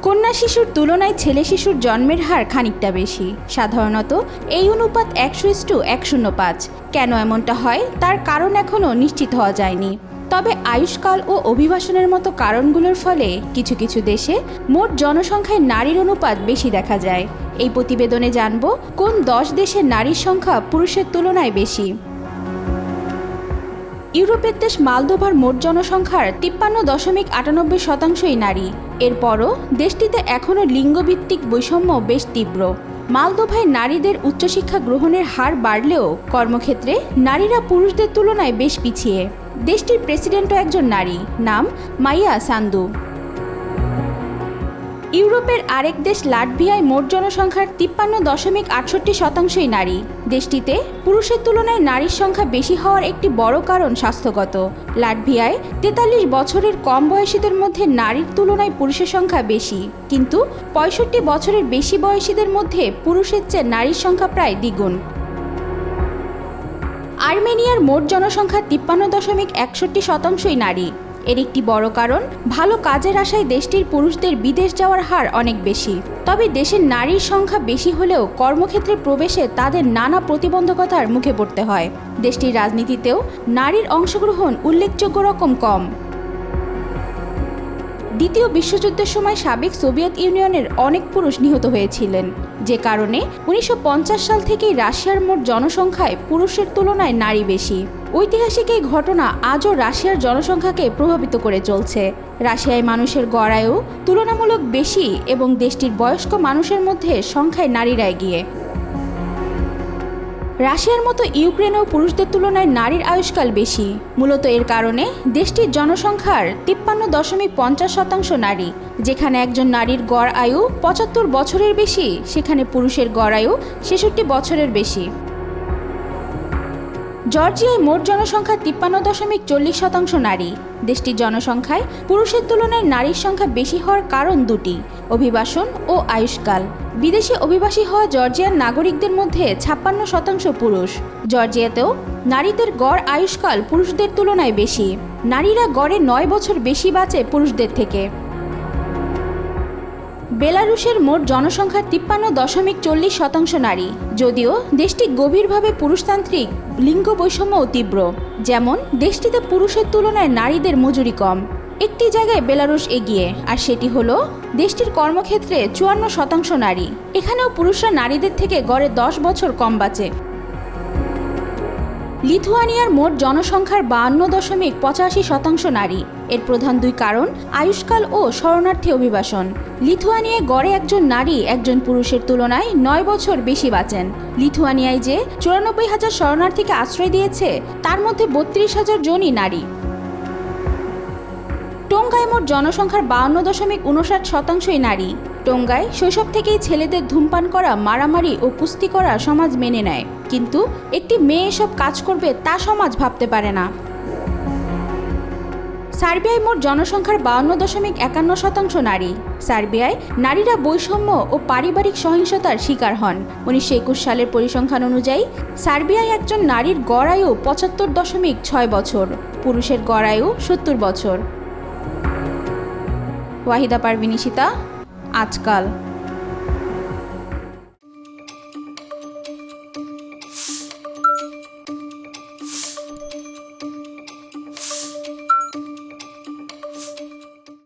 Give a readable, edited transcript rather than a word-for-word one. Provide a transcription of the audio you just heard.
কন্যা শিশুর তুলনায় ছেলে শিশুর জন্মের হার খানিকটা বেশি। সাধারণত এই অনুপাত 100:105। কেন এমনটা হয় তার কারণ এখনও নিশ্চিত হওয়া যায়নি। তবে আয়ুষ্কাল ও অভিবাসনের মতো কারণগুলোর ফলে কিছু কিছু দেশে মোট জনসংখ্যায় নারীর অনুপাত বেশি দেখা যায়। এই প্রতিবেদনে জানব কোন 10 দেশে নারীর সংখ্যা পুরুষের তুলনায় বেশি। ইউরোপের দেশ মালদোভার মোট জনসংখ্যার 53.98% নারী। এরপরও দেশটিতে এখনও লিঙ্গভিত্তিক বৈষম্য বেশ তীব্র। মালদোভায় নারীদের উচ্চশিক্ষা গ্রহণের হার বাড়লেও কর্মক্ষেত্রে নারীরা পুরুষদের তুলনায় বেশ পিছিয়ে। দেশটির প্রেসিডেন্টও একজন নারী, নাম মাইয়া সান্দু। ইউরোপের আরেক দেশ লাটভিয়ায় মোট জনসংখ্যার 53.68% নারী। দেশটিতে পুরুষের তুলনায় নারীর সংখ্যা বেশি হওয়ার একটি বড় কারণ স্বাস্থ্যগত। লাটভিয়ায় 43 বছরের কম বয়সীদের মধ্যে নারীর তুলনায় পুরুষের সংখ্যা বেশি, কিন্তু 65 বছরের বেশি বয়সীদের মধ্যে পুরুষের চেয়ে নারীর সংখ্যা প্রায় দ্বিগুণ। আর্মেনিয়ার মোট জনসংখ্যা 53.61% নারী। এর একটি বড় কারণ ভালো কাজের আশায় দেশটির পুরুষদের বিদেশ যাওয়ার হার অনেক বেশি। তবে দেশের নারীর সংখ্যা বেশি হলেও কর্মক্ষেত্রে প্রবেশে তাদের নানা প্রতিবন্ধকতার মুখে পড়তে হয়। দেশটির রাজনীতিতেও নারীর অংশগ্রহণ উল্লেখযোগ্য রকম কম। দ্বিতীয় বিশ্বযুদ্ধের সময় সাবেক সোভিয়েত ইউনিয়নের অনেক পুরুষ নিহত হয়েছিলেন, যে কারণে 1950 সাল থেকেই রাশিয়ার মোট জনসংখ্যায় পুরুষের তুলনায় নারী বেশি। ঐতিহাসিক এই ঘটনা আজও রাশিয়ার জনসংখ্যাকে প্রভাবিত করে চলছে। রাশিয়ায় মানুষের গড় আয়ু তুলনামূলক বেশি এবং দেশটির বয়স্ক মানুষের মধ্যে সংখ্যায় নারীরা এগিয়ে। রাশিয়ার মতো ইউক্রেনেও পুরুষদের তুলনায় নারীর আয়ুষ্কাল বেশি। মূলত এর কারণে দেশটির জনসংখ্যার 53.50% নারী। যেখানে একজন নারীর গড় আয়ু 75 বছরের বেশি, সেখানে পুরুষের গড় আয়ু 66 বছরের বেশি। জর্জিয়ায় মোট জনসংখ্যা 53.40% নারী। দেশটির জনসংখ্যায় পুরুষের তুলনায় নারীর সংখ্যা বেশি হওয়ার কারণ দুটি: অভিবাসন ও আয়ুষ্কাল। বিদেশি অভিবাসী হওয়া জর্জিয়ার নাগরিকদের মধ্যে 56% পুরুষ। জর্জিয়াতেও নারীদের গড় আয়ুষ্কাল পুরুষদের তুলনায় বেশি। নারীরা গড়ে 9 বছর বেশি বাঁচে পুরুষদের থেকে। বেলারুশের মোট জনসংখ্যার 53.40% নারী। যদিও দেশটি গভীরভাবে পুরুষতান্ত্রিক, লিঙ্গ বৈষম্যও তীব্র। যেমন দেশটিতে পুরুষের তুলনায় নারীদের মজুরি কম। একটি জায়গায় বেলারুশ এগিয়ে, আর সেটি হলো দেশটির কর্মক্ষেত্রে 54% নারী। এখানেও পুরুষরা নারীদের থেকে গড়ে 10 বছর কম বাঁচে। লিথুয়ানিয়ার মোট জনসংখ্যার 52.85% নারী। এর প্রধান দুই কারণ আয়ুষ্কাল ও শরণার্থী অভিবাসন। লিথুয়ানিয়ায় গড়ে একজন নারী একজন পুরুষের তুলনায় 9 বছর বেশি বাঁচেন। লিথুয়ানিয়ায় যে 94,000 শরণার্থীকে আশ্রয় দিয়েছে, তার মধ্যে 32,000 জনই নারী। টোঙ্গায় মোট জনসংখ্যার 52.59% নারী। টোঙ্গায় শৈশব থেকেই ছেলেদের ধূমপান করা, মারামারি ও কুস্তি করা সমাজ মেনে নেয়, কিন্তু একটি মেয়ে এসব কাজ করবে তা সমাজ ভাবতে পারে না। সার্বিয়ায় মোট জনসংখ্যার 52.51% নারী। সার্বিয়ায় নারীরা বৈষম্য ও পারিবারিক সহিংসতার শিকার হন। 1921 সালের পরিসংখ্যান অনুযায়ী সার্বিয়ায় একজন নারীর গড় আয়ু 75.6 বছর, পুরুষের গড় আয়ু 70 বছর। ওয়াহিদা পারভিন ইশিতা, আজকাল।